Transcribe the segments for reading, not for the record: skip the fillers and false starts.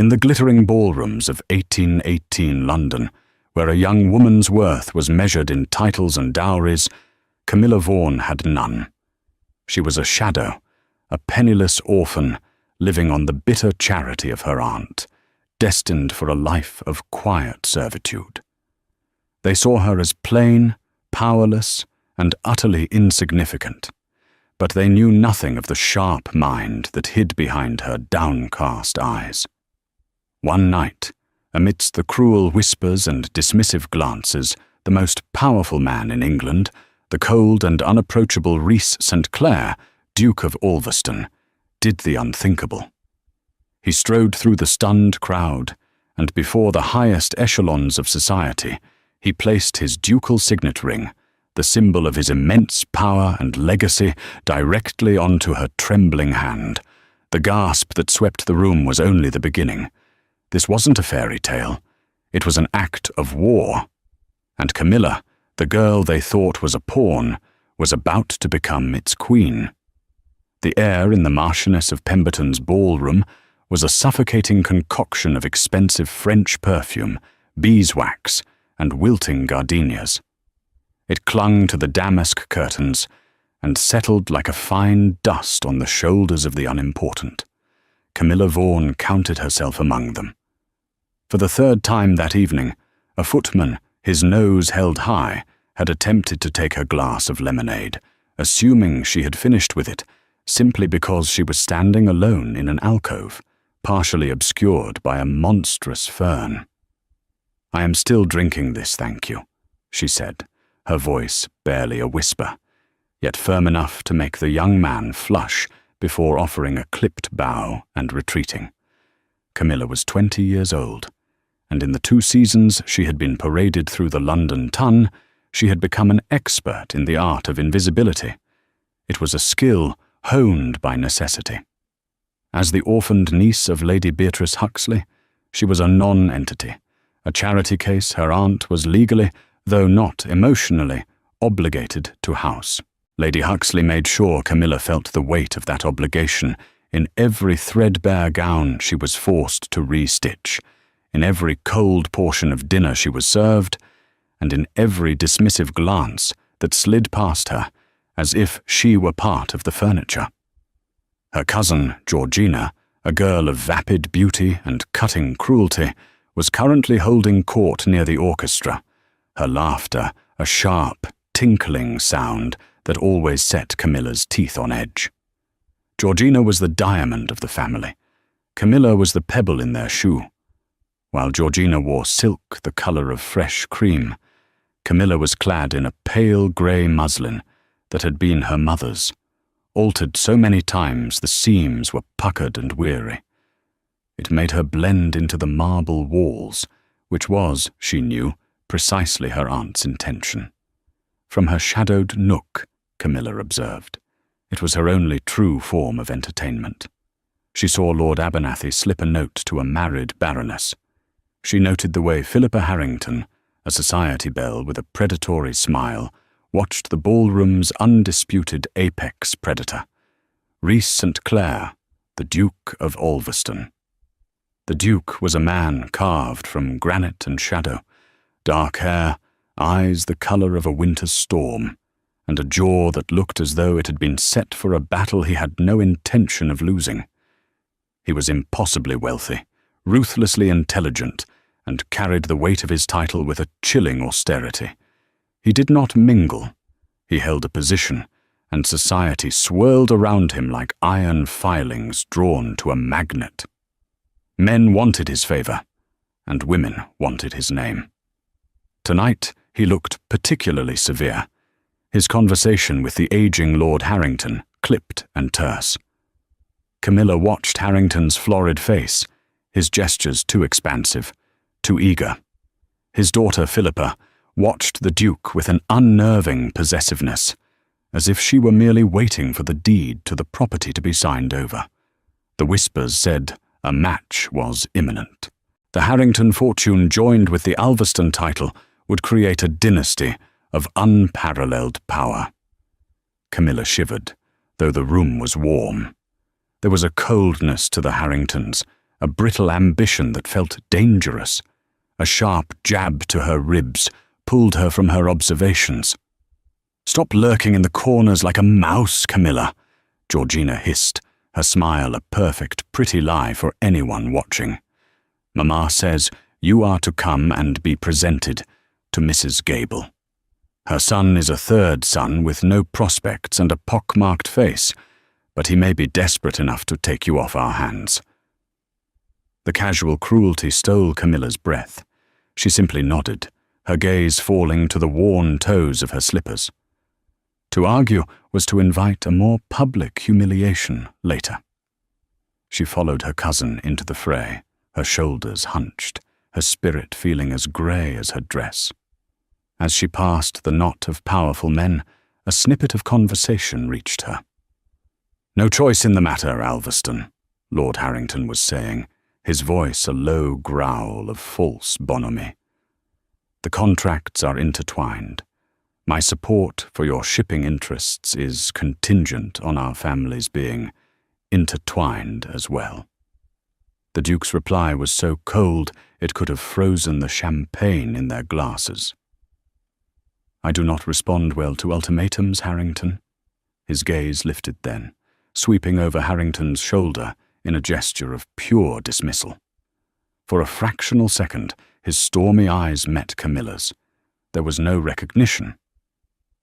In the glittering ballrooms of 1818 London, where a young woman's worth was measured in titles and dowries, Camilla Vaughan had none. She was a shadow, a penniless orphan, living on the bitter charity of her aunt, destined for a life of quiet servitude. They saw her as plain, powerless, and utterly insignificant, but they knew nothing of the sharp mind that hid behind her downcast eyes. One night, amidst the cruel whispers and dismissive glances, the most powerful man in England, the cold and unapproachable Rhys St. Clair, Duke of Ulverston, did the unthinkable. He strode through the stunned crowd, and before the highest echelons of society, he placed his ducal signet ring, the symbol of his immense power and legacy, directly onto her trembling hand. The gasp that swept the room was only the beginning. This wasn't a fairy tale. It was an act of war. And Camilla, the girl they thought was a pawn, was about to become its queen. The air in the Marchioness of Pemberton's ballroom was a suffocating concoction of expensive French perfume, beeswax, and wilting gardenias. It clung to the damask curtains and settled like a fine dust on the shoulders of the unimportant. Camilla Vaughan counted herself among them. For the third time that evening, a footman, his nose held high, had attempted to take her glass of lemonade, assuming she had finished with it, simply because she was standing alone in an alcove, partially obscured by a monstrous fern. "I am still drinking this, thank you," she said, her voice barely a whisper, yet firm enough to make the young man flush before offering a clipped bow and retreating. Camilla was 20 years old, and in the 2 seasons she had been paraded through the London Tun, she had become an expert in the art of invisibility. It was a skill honed by necessity. As the orphaned niece of Lady Beatrice Huxley, she was a non-entity, a charity case her aunt was legally, though not emotionally, obligated to house. Lady Huxley made sure Camilla felt the weight of that obligation in every threadbare gown she was forced to re-stitch, in every cold portion of dinner she was served, and in every dismissive glance that slid past her as if she were part of the furniture. Her cousin, Georgina, a girl of vapid beauty and cutting cruelty, was currently holding court near the orchestra, her laughter a sharp, tinkling sound that always set Camilla's teeth on edge. Georgina was the diamond of the family. Camilla was the pebble in their shoe. While Georgina wore silk the colour of fresh cream, Camilla was clad in a pale grey muslin that had been her mother's, altered so many times the seams were puckered and weary. It made her blend into the marble walls, which was, she knew, precisely her aunt's intention. From her shadowed nook, Camilla observed, it was her only true form of entertainment. She saw Lord Abernathy slip a note to a married baroness. She noted the way Philippa Harrington, a society belle with a predatory smile, watched the ballroom's undisputed apex predator, Rhys St. Clair, the Duke of Ulverston. The Duke was a man carved from granite and shadow, dark hair, eyes the colour of a winter's storm, and a jaw that looked as though it had been set for a battle he had no intention of losing. He was impossibly wealthy, ruthlessly intelligent, and carried the weight of his title with a chilling austerity. He did not mingle. He held a position, and society swirled around him like iron filings drawn to a magnet. Men wanted his favour, and women wanted his name. Tonight he looked particularly severe, his conversation with the ageing Lord Harrington clipped and terse. Camilla watched Harrington's florid face, his gestures too expansive, too eager. His daughter Philippa watched the Duke with an unnerving possessiveness, as if she were merely waiting for the deed to the property to be signed over. The whispers said a match was imminent. The Harrington fortune joined with the Ulverston title would create a dynasty of unparalleled power. Camilla shivered, though the room was warm. There was a coldness to the Harringtons, a brittle ambition that felt dangerous. A sharp jab to her ribs pulled her from her observations. "Stop lurking in the corners like a mouse, Camilla," Georgina hissed, her smile a perfect, pretty lie for anyone watching. "Mamma says you are to come and be presented to Mrs. Gable. Her son is a third son with no prospects and a pock-marked face, but he may be desperate enough to take you off our hands." The casual cruelty stole Camilla's breath. She simply nodded, her gaze falling to the worn toes of her slippers. To argue was to invite a more public humiliation later. She followed her cousin into the fray, her shoulders hunched, her spirit feeling as grey as her dress. As she passed the knot of powerful men, a snippet of conversation reached her. "No choice in the matter, Alveston," Lord Harrington was saying, his voice a low growl of false bonhomie. "The contracts are intertwined. My support for your shipping interests is contingent on our families being intertwined as well." The Duke's reply was so cold it could have frozen the champagne in their glasses. "I do not respond well to ultimatums, Harrington." His gaze lifted then, sweeping over Harrington's shoulder in a gesture of pure dismissal. For a fractional second, his stormy eyes met Camilla's. There was no recognition,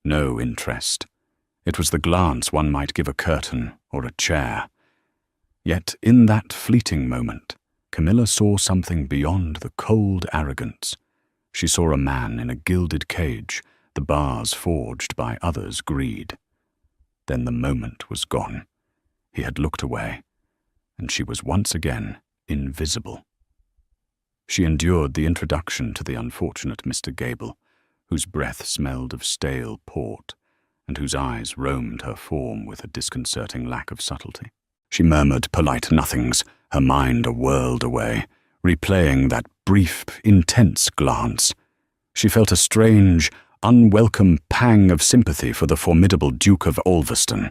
no interest. It was the glance one might give a curtain or a chair. Yet in that fleeting moment, Camilla saw something beyond the cold arrogance. She saw a man in a gilded cage, the bars forged by others' greed. Then the moment was gone. He had looked away, and she was once again invisible. She endured the introduction to the unfortunate Mr. Gable, whose breath smelled of stale port, and whose eyes roamed her form with a disconcerting lack of subtlety. She murmured polite nothings, her mind a world away, replaying that brief, intense glance. She felt a strange, unwelcome pang of sympathy for the formidable Duke of Ulverston.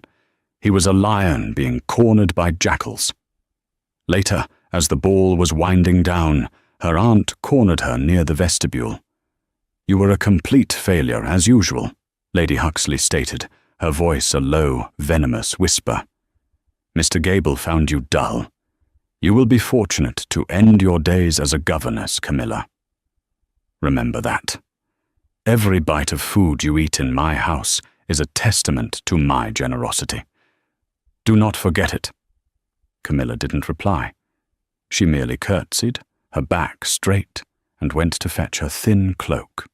He was a lion being cornered by jackals. Later, as the ball was winding down, her aunt cornered her near the vestibule. "You were a complete failure, as usual," Lady Huxley stated, her voice a low, venomous whisper. "Mr. Gable found you dull. You will be fortunate to end your days as a governess, Camilla. Remember that. Every bite of food you eat in my house is a testament to my generosity. Do not forget it." Camilla didn't reply. She merely curtsied, her back straight, and went to fetch her thin cloak.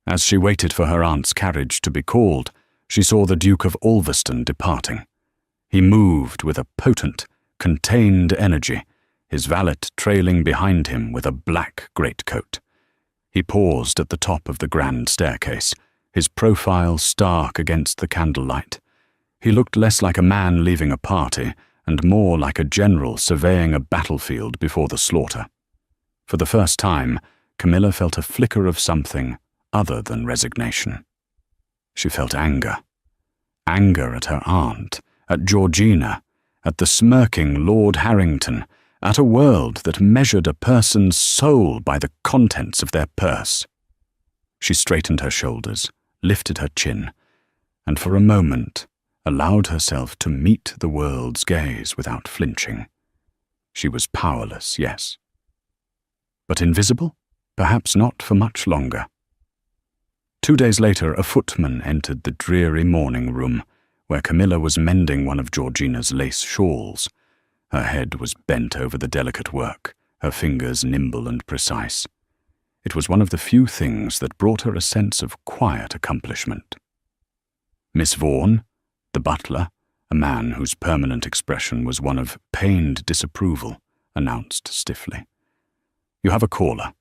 As she waited for her aunt's carriage to be called, she saw the Duke of Ulverston departing. He moved with a potent, contained energy, his valet trailing behind him with a black greatcoat. He paused at the top of the grand staircase, his profile stark against the candlelight. He looked less like a man leaving a party and more like a general surveying a battlefield before the slaughter. For the first time, Camilla felt a flicker of something other than resignation. She felt anger. Anger at her aunt, at Georgina, at the smirking Lord Harrington, at a world that measured a person's soul by the contents of their purse. She straightened her shoulders, lifted her chin, and for a moment allowed herself to meet the world's gaze without flinching. She was powerless, yes. But invisible? Perhaps not for much longer. 2 days later, a footman entered the dreary morning room, where Camilla was mending one of Georgina's lace shawls. Her head was bent over the delicate work, her fingers nimble and precise. It was one of the few things that brought her a sense of quiet accomplishment. Miss Vaughan, the butler, a man whose permanent expression was one of pained disapproval, announced stiffly. "You have a caller."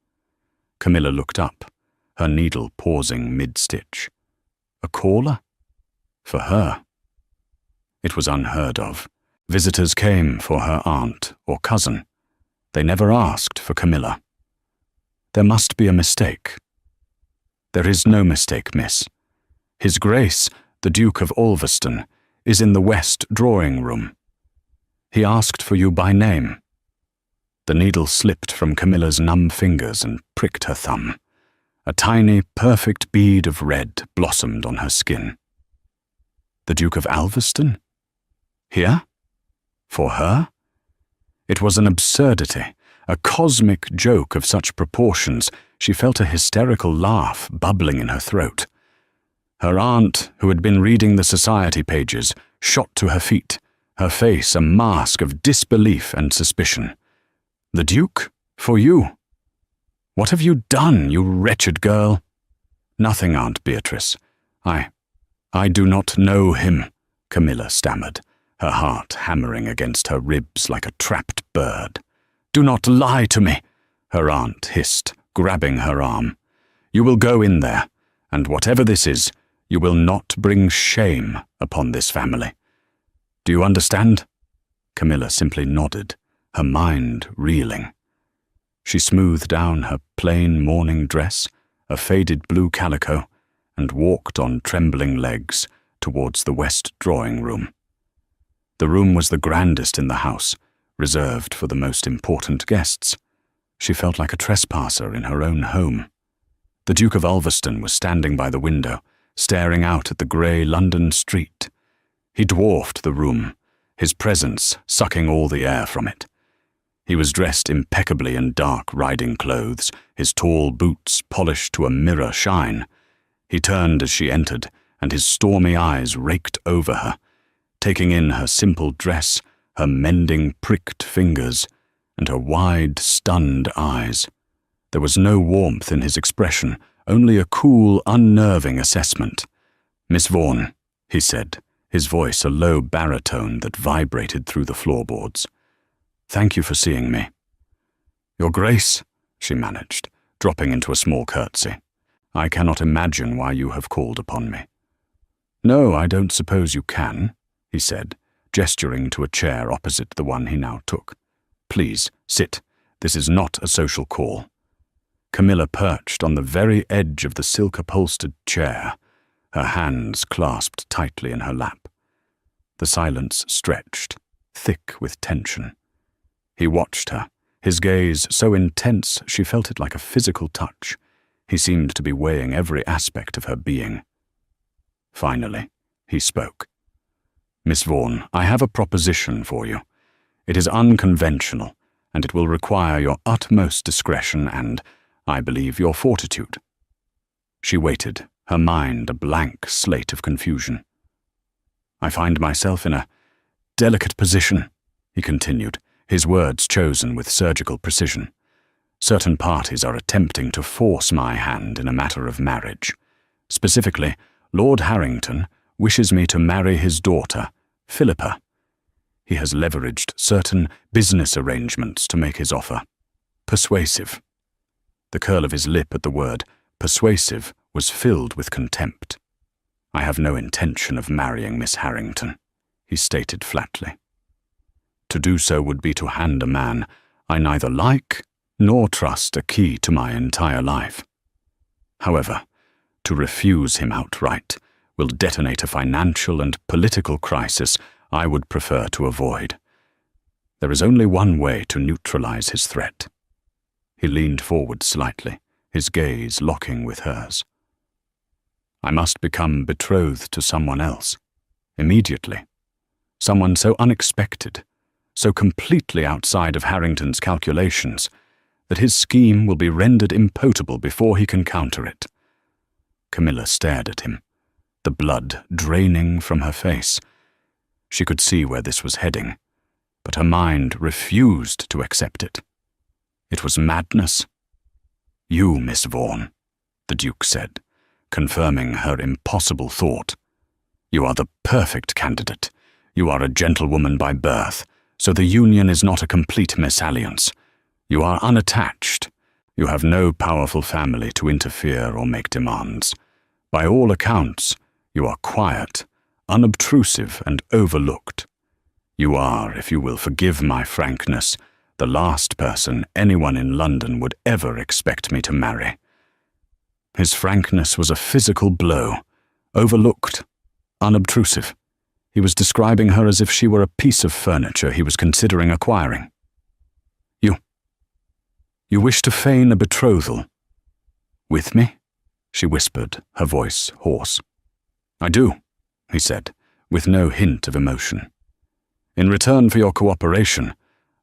Camilla looked up, her needle pausing mid-stitch. A caller? For her? It was unheard of. Visitors came for her aunt or cousin. They never asked for Camilla. There must be a mistake. There is no mistake, miss. His Grace, the Duke of Ulverston, is in the west drawing-room. He asked for you by name. The needle slipped from Camilla's numb fingers and pricked her thumb. A tiny, perfect bead of red blossomed on her skin. The Duke of Alveston? Here? For her? It was an absurdity, a cosmic joke of such proportions she felt a hysterical laugh bubbling in her throat. Her aunt, who had been reading the society pages, shot to her feet, her face a mask of disbelief and suspicion. The Duke? For you? What have you done, you wretched girl? Nothing, Aunt Beatrice. I do not know him, Camilla stammered, her heart hammering against her ribs like a trapped bird. Do not lie to me, her aunt hissed, grabbing her arm. You will go in there, and whatever this is, you will not bring shame upon this family. Do you understand? Camilla simply nodded, her mind reeling. She smoothed down her plain morning dress, a faded blue calico, and walked on trembling legs towards the west drawing room. The room was the grandest in the house, reserved for the most important guests. She felt like a trespasser in her own home. The Duke of Ulverston was standing by the window, staring out at the grey London street. He dwarfed the room, his presence sucking all the air from it. He was dressed impeccably in dark riding clothes, his tall boots polished to a mirror shine. He turned as she entered, and his stormy eyes raked over her, taking in her simple dress, her mending pricked fingers, and her wide, stunned eyes. There was no warmth in his expression, only a cool, unnerving assessment. "Miss Vaughan," he said, his voice a low baritone that vibrated through the floorboards. "Thank you for seeing me." "Your Grace," she managed, dropping into a small curtsy. "I cannot imagine why you have called upon me." "No, I don't suppose you can," he said, gesturing to a chair opposite the one he now took. "Please, sit. This is not a social call." Camilla perched on the very edge of the silk-upholstered chair, her hands clasped tightly in her lap. The silence stretched, thick with tension. He watched her, his gaze so intense she felt it like a physical touch. He seemed to be weighing every aspect of her being. Finally, he spoke. "Miss Vaughan, I have a proposition for you. It is unconventional, and it will require your utmost discretion and, I believe, your fortitude." She waited, her mind a blank slate of confusion. "I find myself in a delicate position," he continued, his words chosen with surgical precision. "Certain parties are attempting to force my hand in a matter of marriage. Specifically, Lord Harrington wishes me to marry his daughter, Philippa. He has leveraged certain business arrangements to make his offer. Persuasive." The curl of his lip at the word persuasive was filled with contempt. "I have no intention of marrying Miss Harrington," he stated flatly. "To do so would be to hand a man I neither like nor trust a key to my entire life. However, to refuse him outright will detonate a financial and political crisis I would prefer to avoid. There is only one way to neutralize his threat." He leaned forward slightly, his gaze locking with hers. "I must become betrothed to someone else, immediately. Someone so unexpected, so completely outside of Harrington's calculations, that his scheme will be rendered impotable before he can counter it." Camilla stared at him, the blood draining from her face. She could see where this was heading, but her mind refused to accept it. It was madness. "You, Miss Vaughan," the Duke said, confirming her impossible thought. "You are the perfect candidate. You are a gentlewoman by birth, so the union is not a complete mésalliance. You are unattached. You have no powerful family to interfere or make demands. By all accounts, you are quiet, unobtrusive, and overlooked. You are, if you will forgive my frankness, the last person anyone in London would ever expect me to marry." His frankness was a physical blow. Overlooked, unobtrusive. He was describing her as if she were a piece of furniture he was considering acquiring. You wish to feign a betrothal. With me? She whispered, her voice hoarse. I do, he said, with no hint of emotion. In return for your cooperation,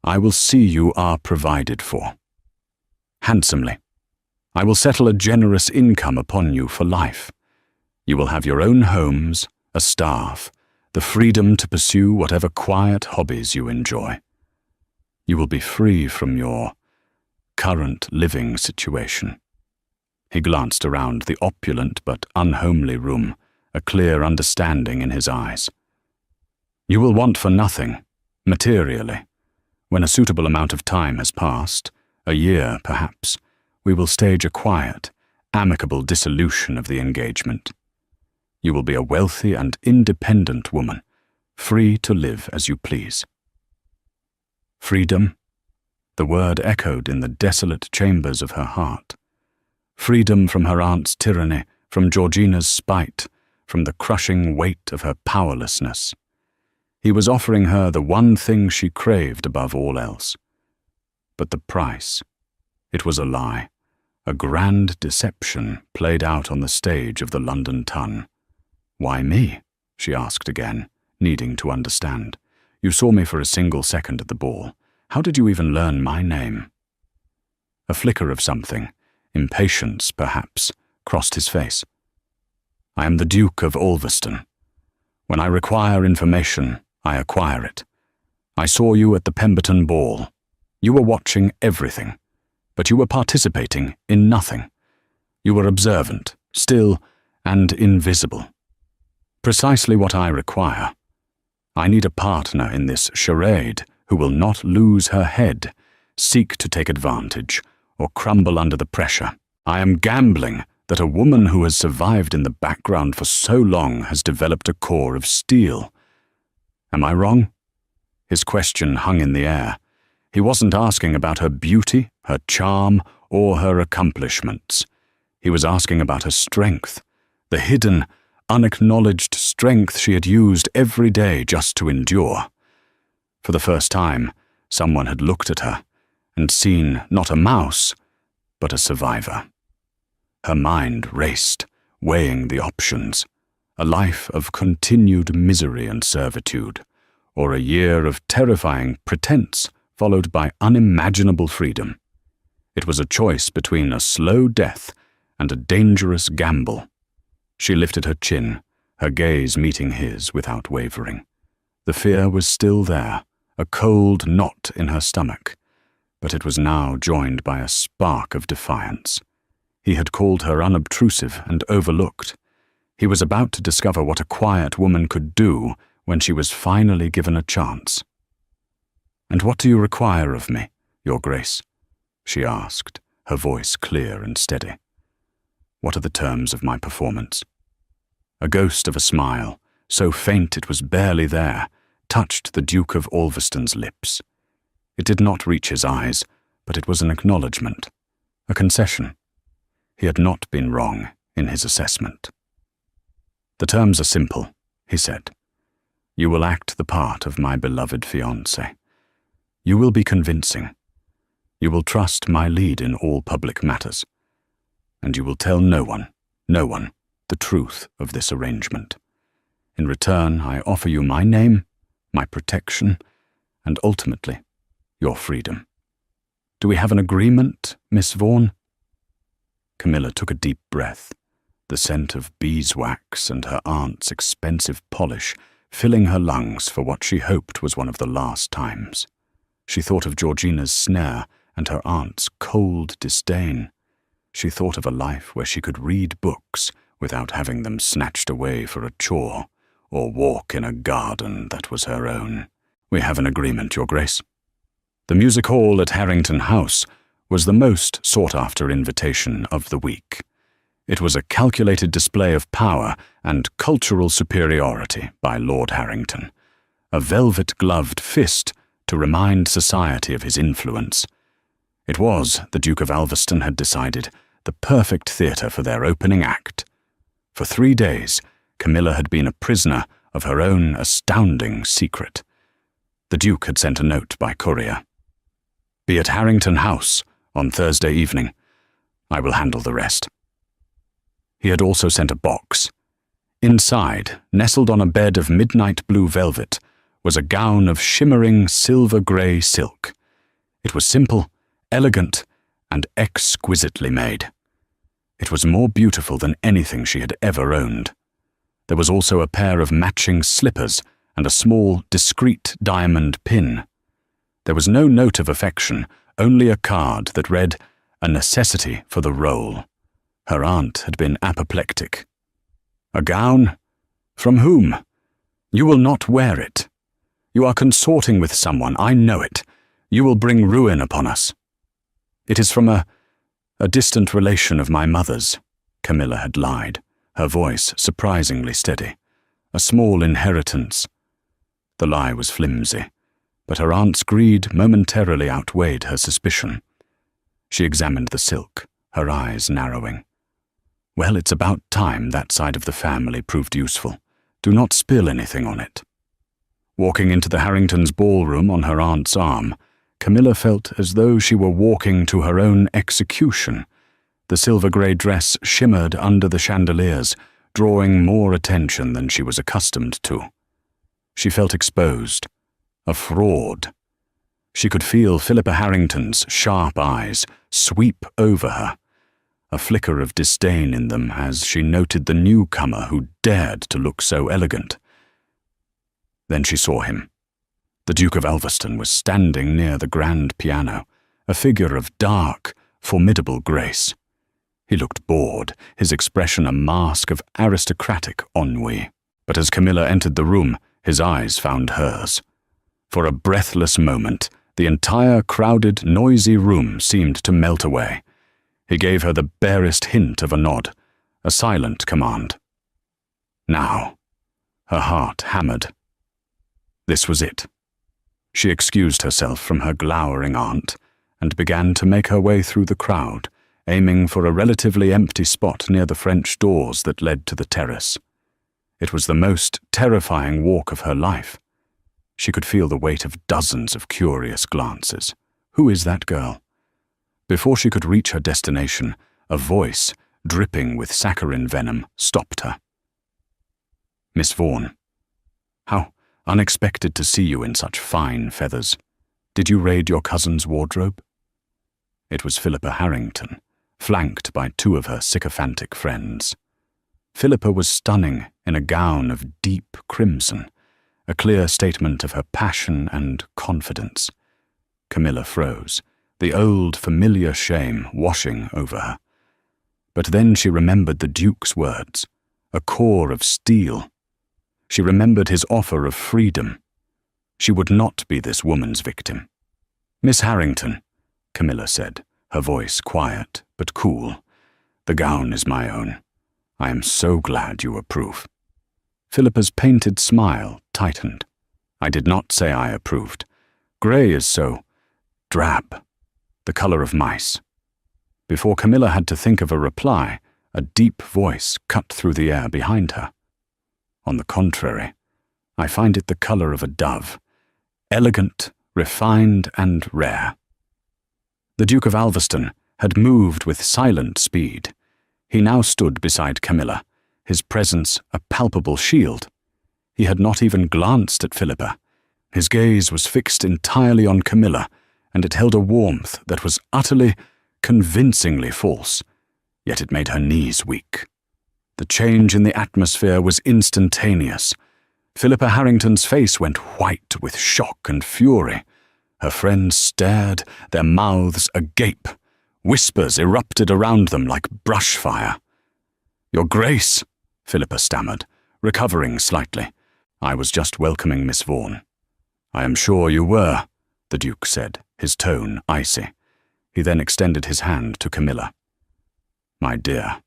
I will see you are provided for. Handsomely. I will settle a generous income upon you for life. You will have your own homes, a staff, the freedom to pursue whatever quiet hobbies you enjoy. You will be free from your current living situation. He glanced around the opulent but unhomely room, a clear understanding in his eyes. You will want for nothing, materially. When a suitable amount of time has passed, a year perhaps, we will stage a quiet, amicable dissolution of the engagement. You will be a wealthy and independent woman, free to live as you please. Freedom? The word echoed in the desolate chambers of her heart. Freedom from her aunt's tyranny, from Georgina's spite, from the crushing weight of her powerlessness. He was offering her the one thing she craved above all else. But the price, it was a lie, a grand deception played out on the stage of the London Tun. Why me? She asked again, needing to understand. You saw me for a single second at the ball. How did you even learn my name? A flicker of something, impatience perhaps, crossed his face. I am the Duke of Ulverston. When I require information, I acquire it. I saw you at the Pemberton ball. You were watching everything, but you were participating in nothing. You were observant, still, and invisible. Precisely what I require. I need a partner in this charade who will not lose her head, seek to take advantage, or crumble under the pressure. I am gambling that a woman who has survived in the background for so long has developed a core of steel. Am I wrong? His question hung in the air. He wasn't asking about her beauty, her charm, or her accomplishments. He was asking about her strength, the hidden, unacknowledged strength she had used every day just to endure. For the first time, someone had looked at her and seen not a mouse, but a survivor. Her mind raced, weighing the options. A life of continued misery and servitude, or a year of terrifying pretense followed by unimaginable freedom. It was a choice between a slow death and a dangerous gamble. She lifted her chin, her gaze meeting his without wavering. The fear was still there, a cold knot in her stomach, but it was now joined by a spark of defiance. He had called her unobtrusive and overlooked. He was about to discover what a quiet woman could do when she was finally given a chance. "And what do you require of me, Your Grace?" she asked, her voice clear and steady. "What are the terms of my performance?" A ghost of a smile, so faint it was barely there, touched the Duke of Ulverston's lips. It did not reach his eyes, but it was an acknowledgement, a concession. He had not been wrong in his assessment. "The terms are simple," he said. "You will act the part of my beloved fiancé. You will be convincing. You will trust my lead in all public matters. And you will tell no one, the truth of this arrangement. In return, I offer you my name, my protection, and ultimately, your freedom. Do we have an agreement, Miss Vaughan?" Camilla took a deep breath, the scent of beeswax and her aunt's expensive polish filling her lungs for what she hoped was one of the last times. She thought of Georgina's snare and her aunt's cold disdain. She thought of a life where she could read books without having them snatched away for a chore, or walk in a garden that was her own. "We have an agreement, Your Grace." The music hall at Harrington House was the most sought-after invitation of the week. It was a calculated display of power and cultural superiority by Lord Harrington, a velvet-gloved fist to remind society of his influence. It was, the Duke of Ulverston had decided, the perfect theatre for their opening act. For 3 days, Camilla had been a prisoner of her own astounding secret. The Duke had sent a note by courier. "Be at Harrington House On Thursday evening. I will handle the rest." He had also sent a box. Inside, nestled on a bed of midnight blue velvet, was a gown of shimmering silver-grey silk. It was simple, elegant, and exquisitely made. It was more beautiful than anything she had ever owned. There was also a pair of matching slippers and a small, discreet diamond pin. There was no note of affection, only a card that read, "A necessity for the role." Her aunt had been apoplectic. "A gown? From whom? You will not wear it. You are consorting with someone, I know it. You will bring ruin upon us." "It is from a distant relation of my mother's," Camilla had lied, her voice surprisingly steady. "A small inheritance." The lie was flimsy, but her aunt's greed momentarily outweighed her suspicion. She examined the silk, her eyes narrowing. "Well, it's about time that side of the family proved useful. Do not spill anything on it." Walking into the Harringtons' ballroom on her aunt's arm, Camilla felt as though she were walking to her own execution. The silver-grey dress shimmered under the chandeliers, drawing more attention than she was accustomed to. She felt exposed, a fraud. She could feel Philippa Harrington's sharp eyes sweep over her, a flicker of disdain in them as she noted the newcomer who dared to look so elegant. Then she saw him. The Duke of Ulverston was standing near the grand piano, a figure of dark, formidable grace. He looked bored, his expression a mask of aristocratic ennui. But as Camilla entered the room, his eyes found hers. For a breathless moment, the entire crowded, noisy room seemed to melt away. He gave her the barest hint of a nod, a silent command. Now. Her heart hammered. This was it. She excused herself from her glowering aunt and began to make her way through the crowd, aiming for a relatively empty spot near the French doors that led to the terrace. It was the most terrifying walk of her life. She could feel the weight of dozens of curious glances. Who is that girl? Before she could reach her destination, a voice, dripping with saccharine venom, stopped her. "Miss Vaughan, how unexpected to see you in such fine feathers. Did you raid your cousin's wardrobe?" It was Philippa Harrington, flanked by two of her sycophantic friends. Philippa was stunning in a gown of deep crimson, a clear statement of her passion and confidence. Camilla froze, the old familiar shame washing over her. But then she remembered the Duke's words, a core of steel. She remembered his offer of freedom. She would not be this woman's victim. "Miss Harrington," Camilla said, her voice quiet but cool, "the gown is my own. I am so glad you approve." Philippa's painted smile tightened. "I did not say I approved. Grey is so drab, the color of mice." Before Camilla had to think of a reply, a deep voice cut through the air behind her. "On the contrary, I find it the color of a dove, elegant, refined, and rare." The Duke of Ulverston had moved with silent speed. He now stood beside Camilla, his presence a palpable shield. He had not even glanced at Philippa. His gaze was fixed entirely on Camilla, and it held a warmth that was utterly, convincingly false, yet it made her knees weak. The change in the atmosphere was instantaneous. Philippa Harrington's face went white with shock and fury. Her friends stared, their mouths agape. Whispers erupted around them like brush fire. "Your Grace," Philippa stammered, recovering slightly. "I was just welcoming Miss Vaughan." "I am sure you were," the Duke said, his tone icy. He then extended his hand to Camilla. "My dear,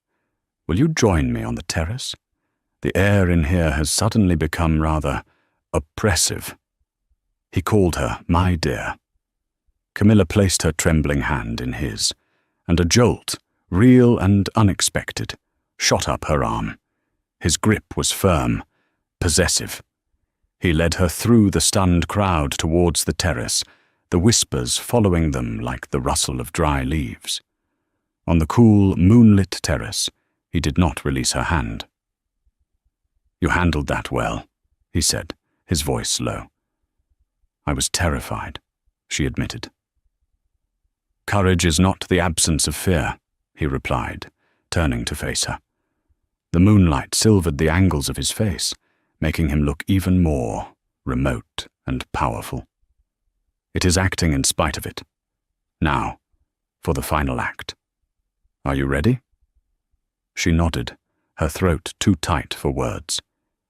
will you join me on the terrace? The air in here has suddenly become rather oppressive." He called her my dear. Camilla placed her trembling hand in his, and a jolt, real and unexpected, shot up her arm. His grip was firm, possessive. He led her through the stunned crowd towards the terrace, the whispers following them like the rustle of dry leaves. On the cool, moonlit terrace, he did not release her hand. "You handled that well," he said, his voice low. "I was terrified," she admitted. "Courage is not the absence of fear," he replied, turning to face her. The moonlight silvered the angles of his face, making him look even more remote and powerful. "It is acting in spite of it. Now, for the final act. Are you ready?" She nodded, her throat too tight for words.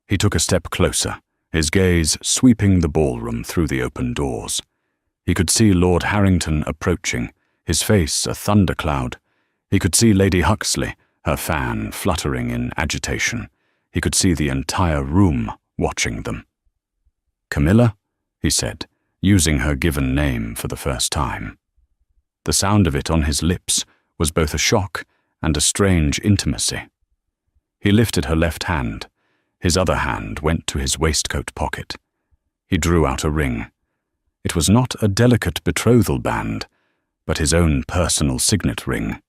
He took a step closer, his gaze sweeping the ballroom through the open doors. He could see Lord Harrington approaching, his face a thundercloud. He could see Lady Huxley, her fan fluttering in agitation. He could see the entire room watching them. "Camilla?" he said, using her given name for the first time. The sound of it on his lips was both a shock and a strange intimacy. He lifted her left hand. His other hand went to his waistcoat pocket. He drew out a ring. It was not a delicate betrothal band, but his own personal signet ring.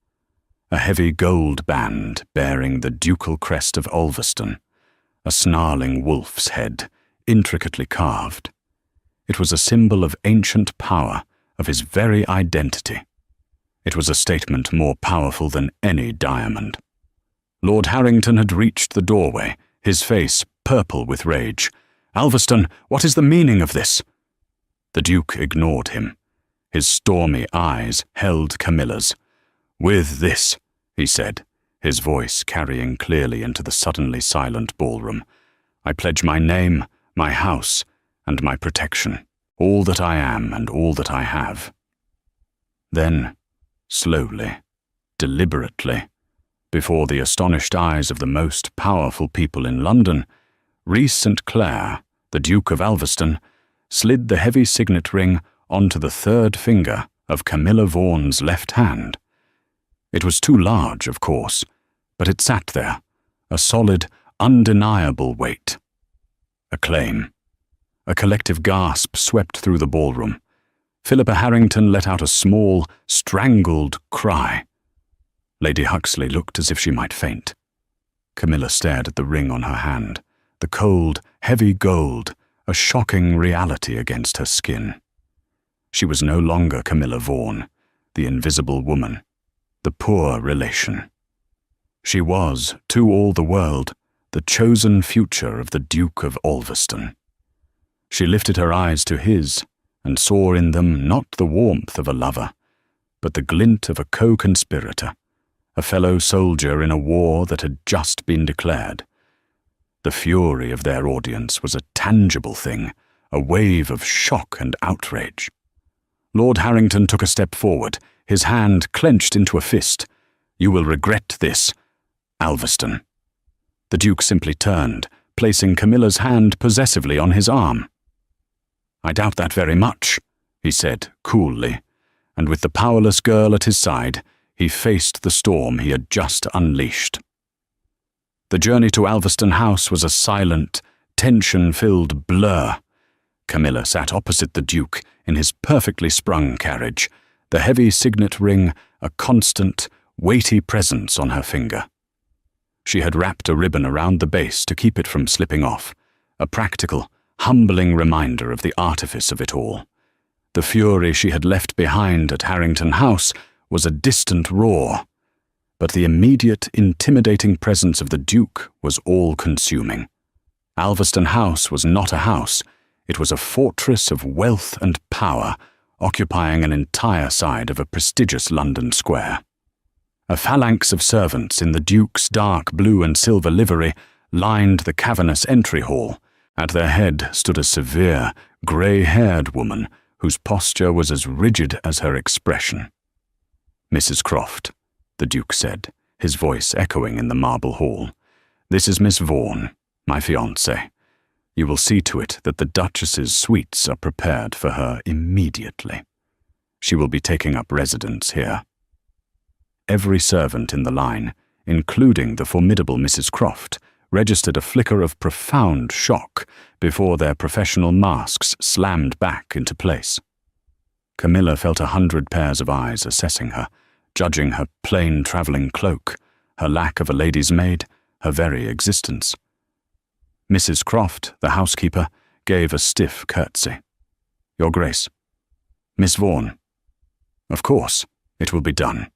A heavy gold band bearing the ducal crest of Ulverston, a snarling wolf's head, intricately carved. It was a symbol of ancient power, of his very identity. It was a statement more powerful than any diamond. Lord Harrington had reached the doorway, his face purple with rage. "Ulverston, what is the meaning of this?" The Duke ignored him. His stormy eyes held Camilla's. "With this," he said, his voice carrying clearly into the suddenly silent ballroom, "I pledge my name, my house, and my protection, all that I am and all that I have." Then, slowly, deliberately, before the astonished eyes of the most powerful people in London, Rhys St. Clair, the Duke of Ulverston, slid the heavy signet ring onto the third finger of Camilla Vaughan's left hand. It was too large, of course, but it sat there, a solid, undeniable weight. A claim. A collective gasp swept through the ballroom. Philippa Harrington let out a small, strangled cry. Lady Huxley looked as if she might faint. Camilla stared at the ring on her hand, the cold, heavy gold, a shocking reality against her skin. She was no longer Camilla Vaughan, the invisible woman, the poor relation. She was, to all the world, the chosen future of the Duke of Ulverston. She lifted her eyes to his, and saw in them not the warmth of a lover, but the glint of a co-conspirator, a fellow soldier in a war that had just been declared. The fury of their audience was a tangible thing, a wave of shock and outrage. Lord Harrington took a step forward, his hand clenched into a fist. "You will regret this, Ulverston." The Duke simply turned, placing Camilla's hand possessively on his arm. "I doubt that very much," he said coolly, and with the powerless girl at his side, he faced the storm he had just unleashed. The journey to Ulverston House was a silent, tension-filled blur. Camilla sat opposite the Duke in his perfectly sprung carriage, the heavy signet ring a constant, weighty presence on her finger. She had wrapped a ribbon around the base to keep it from slipping off, a practical, humbling reminder of the artifice of it all. The fury she had left behind at Harrington House was a distant roar, but the immediate, intimidating presence of the Duke was all-consuming. Ulverston House was not a house, it was a fortress of wealth and power, occupying an entire side of a prestigious London square. A phalanx of servants in the Duke's dark blue and silver livery lined the cavernous entry hall. At their head stood a severe, grey-haired woman whose posture was as rigid as her expression. "Mrs. Croft," the Duke said, his voice echoing in the marble hall. "This is Miss Vaughan, my fiancée. You will see to it that the Duchess's suites are prepared for her immediately. She will be taking up residence here." Every servant in the line, including the formidable Mrs. Croft, registered a flicker of profound shock before their professional masks slammed back into place. Camilla felt 100 pairs of eyes assessing her, judging her plain travelling cloak, her lack of a lady's maid, her very existence. Mrs. Croft, the housekeeper, gave a stiff curtsy. "Your Grace." "Miss Vaughan." "Of course, it will be done."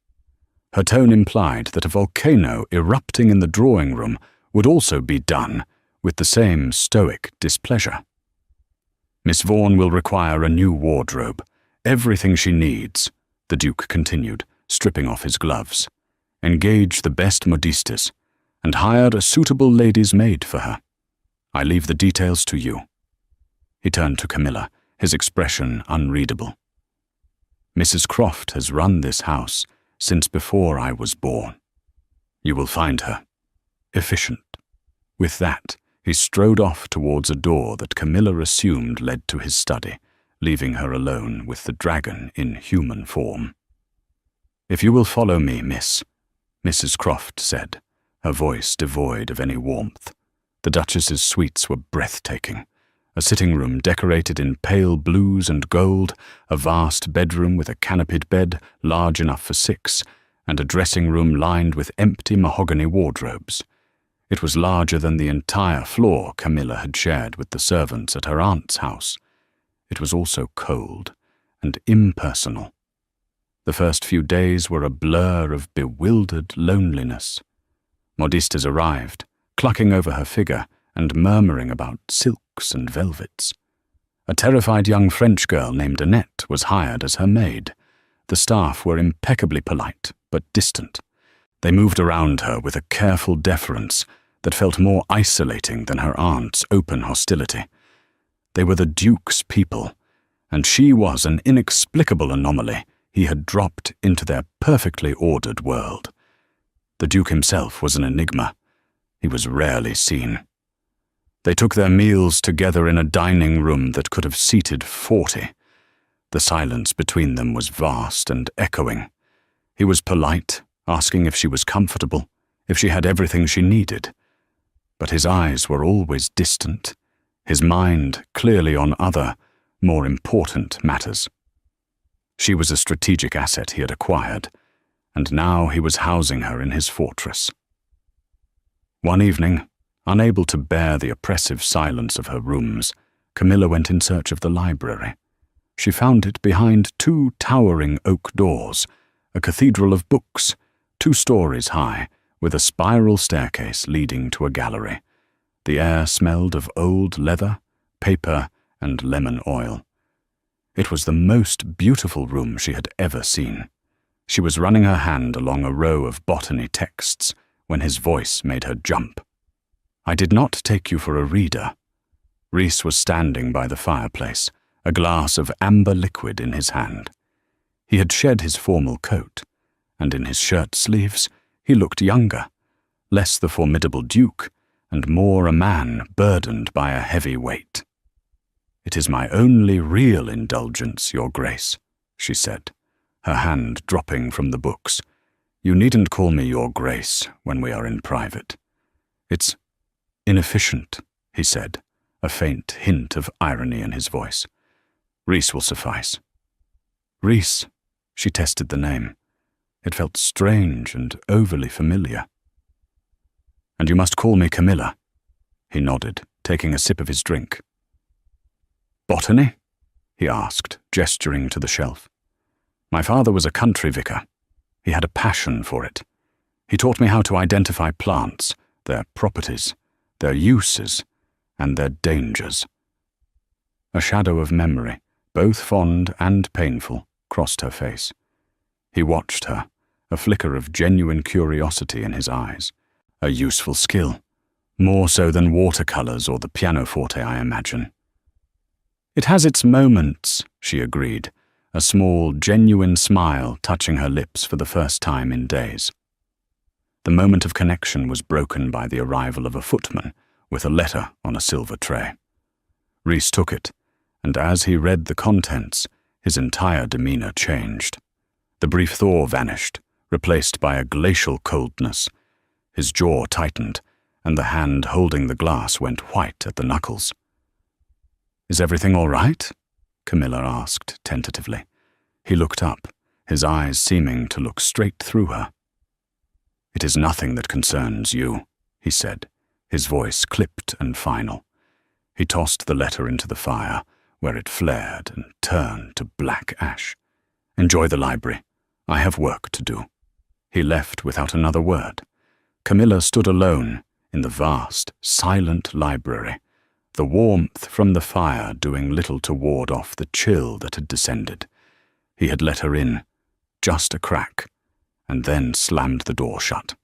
Her tone implied that a volcano erupting in the drawing room would also be done with the same stoic displeasure. "Miss Vaughan will require a new wardrobe, everything she needs," the Duke continued, stripping off his gloves. "Engage the best modistes, and hire a suitable lady's maid for her. I leave the details to you." He turned to Camilla, his expression unreadable. "Mrs. Croft has run this house since before I was born. You will find her efficient." With that, he strode off towards a door that Camilla assumed led to his study, leaving her alone with the dragon in human form. "If you will follow me, miss," Mrs. Croft said, her voice devoid of any warmth. The Duchess's suites were breathtaking. A sitting room decorated in pale blues and gold, a vast bedroom with a canopied bed large enough for 6, and a dressing room lined with empty mahogany wardrobes. It was larger than the entire floor Camilla had shared with the servants at her aunt's house. It was also cold and impersonal. The first few days were a blur of bewildered loneliness. Modistes arrived, clucking over her figure and murmuring about silks and velvets. A terrified young French girl named Annette was hired as her maid. The staff were impeccably polite, but distant. They moved around her with a careful deference that felt more isolating than her aunt's open hostility. They were the Duke's people, and she was an inexplicable anomaly he had dropped into their perfectly ordered world. The Duke himself was an enigma. He was rarely seen. They took their meals together in a dining room that could have seated 40. The silence between them was vast and echoing. He was polite, asking if she was comfortable, if she had everything she needed. But his eyes were always distant, his mind clearly on other, more important matters. She was a strategic asset he had acquired, and now he was housing her in his fortress. One evening, unable to bear the oppressive silence of her rooms, Camilla went in search of the library. She found it behind 2 towering oak doors, a cathedral of books, 2 stories high, with a spiral staircase leading to a gallery. The air smelled of old leather, paper, and lemon oil. It was the most beautiful room she had ever seen. She was running her hand along a row of botany texts when his voice made her jump. "I did not take you for a reader." Rhys was standing by the fireplace, a glass of amber liquid in his hand. He had shed his formal coat, and in his shirt sleeves he looked younger, less the formidable Duke, and more a man burdened by a heavy weight. "It is my only real indulgence, Your Grace," she said, her hand dropping from the books. "You needn't call me Your Grace when we are in private." "It's inefficient," he said, a faint hint of irony in his voice. "Rhys will suffice." Rhys, she tested the name. It felt strange and overly familiar. "And you must call me Camilla." He nodded, taking a sip of his drink. "Botany?" he asked, gesturing to the shelf. "My father was a country vicar. He had a passion for it. He taught me how to identify plants, their properties, their uses, and their dangers." A shadow of memory, both fond and painful, crossed her face. He watched her, a flicker of genuine curiosity in his eyes. A useful skill, more so than watercolors or the pianoforte, I imagine. "It has its moments," she agreed, a small, genuine smile touching her lips for the first time in days. The moment of connection was broken by the arrival of a footman with a letter on a silver tray. Rhys took it, and as he read the contents, his entire demeanor changed. The brief thaw vanished, replaced by a glacial coldness. His jaw tightened, and the hand holding the glass went white at the knuckles. "Is everything all right?" Camilla asked tentatively. He looked up, his eyes seeming to look straight through her. "It is nothing that concerns you," he said, his voice clipped and final. He tossed the letter into the fire, where it flared and turned to black ash. "Enjoy the library. I have work to do." He left without another word. Camilla stood alone in the vast, silent library, the warmth from the fire doing little to ward off the chill that had descended. He had let her in, just a crack, and then slammed the door shut.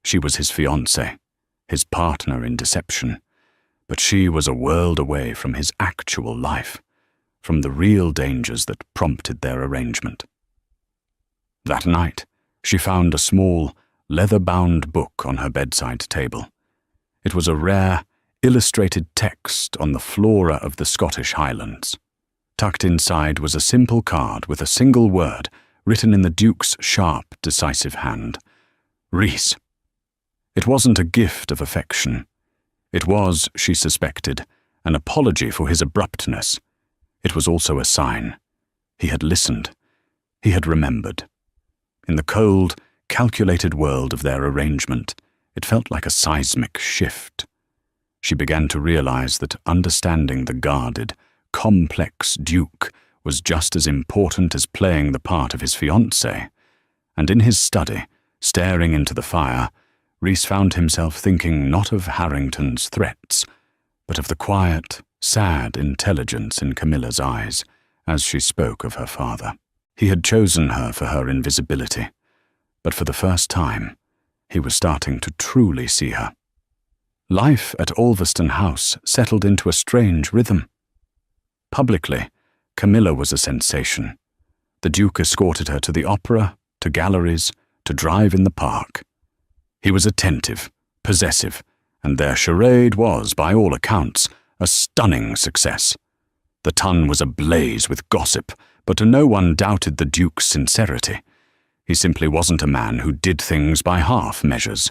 She was his fiancée, his partner in deception, but she was a world away from his actual life, from the real dangers that prompted their arrangement. That night, she found a small, leather-bound book on her bedside table. It was a rare, illustrated text on the flora of the Scottish Highlands. Tucked inside was a simple card with a single word written in the Duke's sharp, decisive hand. Rhys. It wasn't a gift of affection. It was, she suspected, an apology for his abruptness. It was also a sign. He had listened. He had remembered. In the cold, calculated world of their arrangement, it felt like a seismic shift. She began to realize that understanding the guarded, complex Duke was just as important as playing the part of his fiancée. And in his study, staring into the fire, Rhys found himself thinking not of Harrington's threats, but of the quiet, sad intelligence in Camilla's eyes as she spoke of her father. He had chosen her for her invisibility, but for the first time, he was starting to truly see her. Life at Ulverston House settled into a strange rhythm. Publicly, Camilla was a sensation. The Duke escorted her to the opera, to galleries, to drive in the park. He was attentive, possessive, and their charade was, by all accounts, a stunning success. The Tun was ablaze with gossip, but no one doubted the Duke's sincerity. He simply wasn't a man who did things by half measures.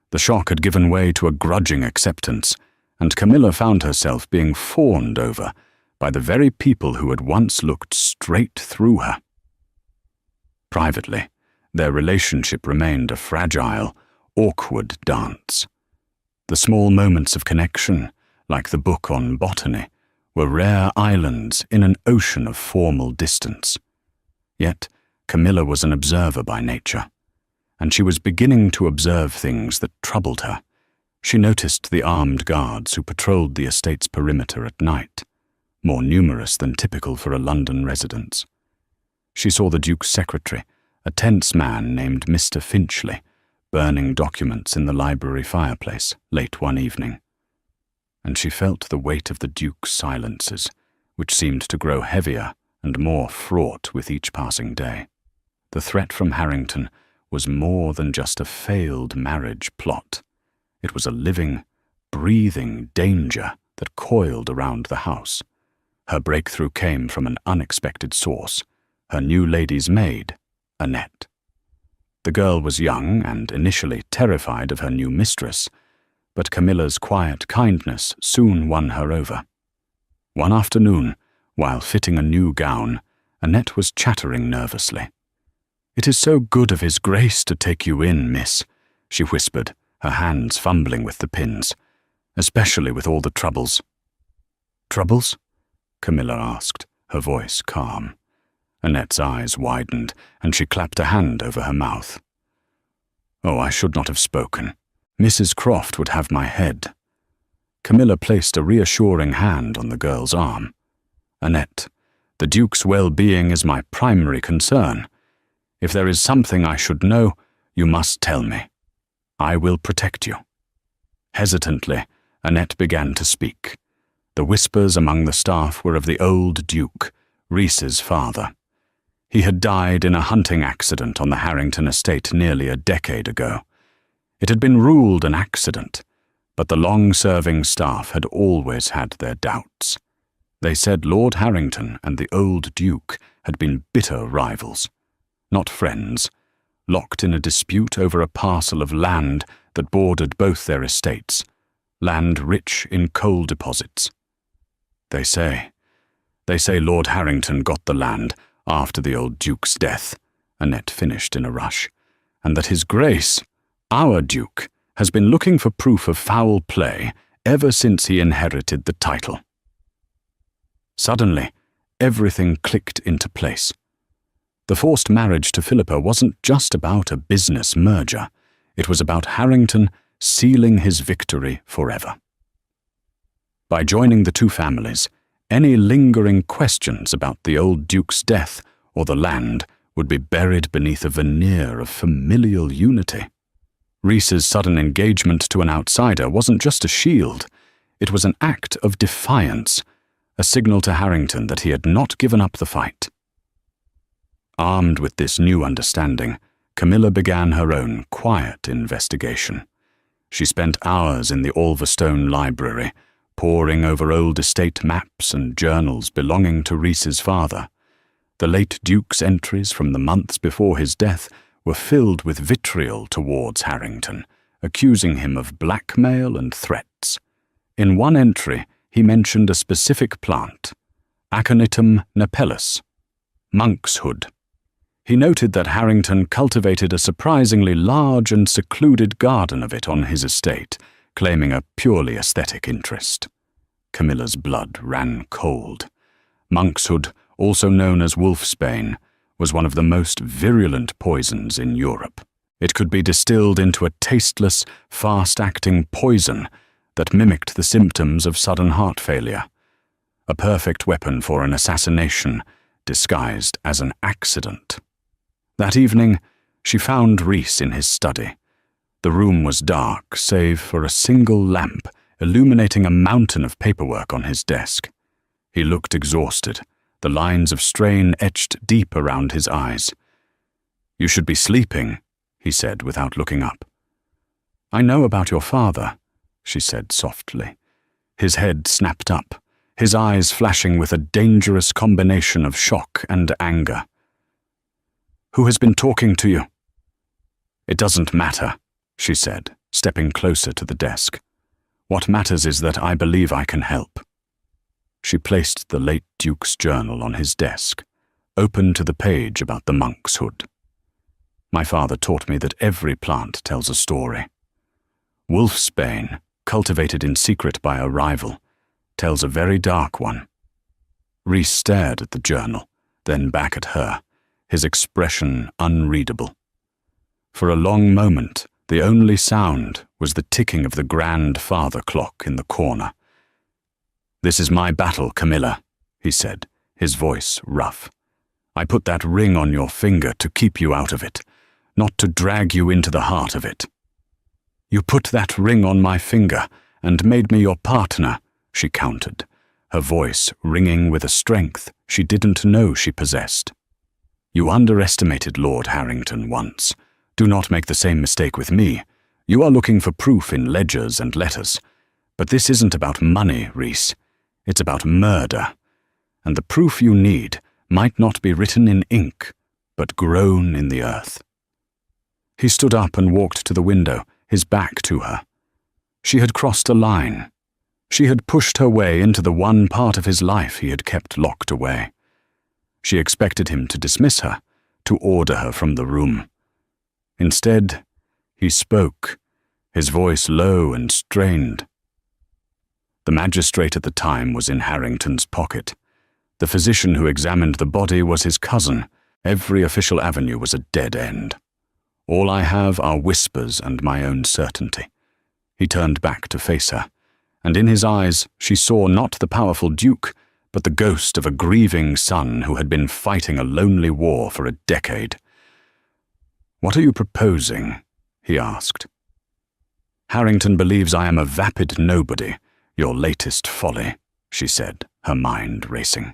The shock had given way to a grudging acceptance, and Camilla found herself being fawned over by the very people who had once looked straight through her. Privately, their relationship remained a fragile, awkward dance. The small moments of connection, like the book on botany, were rare islands in an ocean of formal distance. Yet, Camilla was an observer by nature, and she was beginning to observe things that troubled her. She noticed the armed guards who patrolled the estate's perimeter at night, more numerous than typical for a London residence. She saw the Duke's secretary, a tense man named Mr. Finchley, burning documents in the library fireplace late one evening. And she felt the weight of the Duke's silences, which seemed to grow heavier and more fraught with each passing day. The threat from Harrington was more than just a failed marriage plot. It was a living, breathing danger that coiled around the house. Her breakthrough came from an unexpected source, her new lady's maid, Annette. The girl was young and initially terrified of her new mistress, but Camilla's quiet kindness soon won her over. One afternoon, while fitting a new gown, Annette was chattering nervously. "It is so good of His Grace to take you in, miss," she whispered, her hands fumbling with the pins, "especially with all the troubles." "Troubles?" Camilla asked, her voice calm. Annette's eyes widened, and she clapped a hand over her mouth. "Oh, I should not have spoken. Mrs. Croft would have my head." Camilla placed a reassuring hand on the girl's arm. "Annette, the Duke's well-being is my primary concern. If there is something I should know, you must tell me. I will protect you." Hesitantly, Annette began to speak. The whispers among the staff were of the old Duke, Rhys's father. He had died in a hunting accident on the Harrington estate nearly a decade ago. It had been ruled an accident, but the long-serving staff had always had their doubts. They said Lord Harrington and the old Duke had been bitter rivals, not friends, locked in a dispute over a parcel of land that bordered both their estates, land rich in coal deposits. They say Lord Harrington got the land after the old Duke's death," Annette finished in a rush, "and that His Grace, our Duke, has been looking for proof of foul play ever since he inherited the title." Suddenly, everything clicked into place. The forced marriage to Philippa wasn't just about a business merger. It was about Harrington sealing his victory forever. By joining the two families, any lingering questions about the old Duke's death or the land would be buried beneath a veneer of familial unity. Rhys's sudden engagement to an outsider wasn't just a shield. It was an act of defiance, a signal to Harrington that he had not given up the fight. Armed with this new understanding, Camilla began her own quiet investigation. She spent hours in the Ulverstone library, poring over old estate maps and journals belonging to Rhys's father. The late Duke's entries from the months before his death were filled with vitriol towards Harrington, accusing him of blackmail and threats. In one entry, he mentioned a specific plant, Aconitum napellus, monkshood. He noted that Harrington cultivated a surprisingly large and secluded garden of it on his estate, claiming a purely aesthetic interest. Camilla's blood ran cold. Monkshood, also known as wolfsbane, was one of the most virulent poisons in Europe. It could be distilled into a tasteless, fast-acting poison that mimicked the symptoms of sudden heart failure. A perfect weapon for an assassination disguised as an accident. That evening, she found Rhys in his study. The room was dark, save for a single lamp illuminating a mountain of paperwork on his desk. He looked exhausted, the lines of strain etched deep around his eyes. "You should be sleeping," he said without looking up. "I know about your father," she said softly. His head snapped up, his eyes flashing with a dangerous combination of shock and anger. "Who has been talking to you?" "It doesn't matter," she said, stepping closer to the desk. "What matters is that I believe I can help." She placed the late Duke's journal on his desk, open to the page about the monk's hood. "My father taught me that every plant tells a story. Wolfsbane, cultivated in secret by a rival, tells a very dark one." Rhys stared at the journal, then back at her, his expression unreadable. For a long moment, the only sound was the ticking of the grandfather clock in the corner. "This is my battle, Camilla," he said, his voice rough. "I put that ring on your finger to keep you out of it, not to drag you into the heart of it." "You put that ring on my finger and made me your partner," she countered, her voice ringing with a strength she didn't know she possessed. "You underestimated Lord Harrington once. Do not make the same mistake with me. You are looking for proof in ledgers and letters. But this isn't about money, Rhys. It's about murder. And the proof you need might not be written in ink, but grown in the earth." He stood up and walked to the window, his back to her. She had crossed a line. She had pushed her way into the one part of his life he had kept locked away. She expected him to dismiss her, to order her from the room. Instead, he spoke, his voice low and strained. The magistrate at the time was in Harrington's pocket. The physician who examined the body was his cousin. Every official avenue was a dead end. All I have are whispers and my own certainty. He turned back to face her, and in his eyes she saw not the powerful Duke, but the ghost of a grieving son who had been fighting a lonely war for a decade. "What are you proposing?" he asked. "Harrington believes I am a vapid nobody, your latest folly," she said, her mind racing.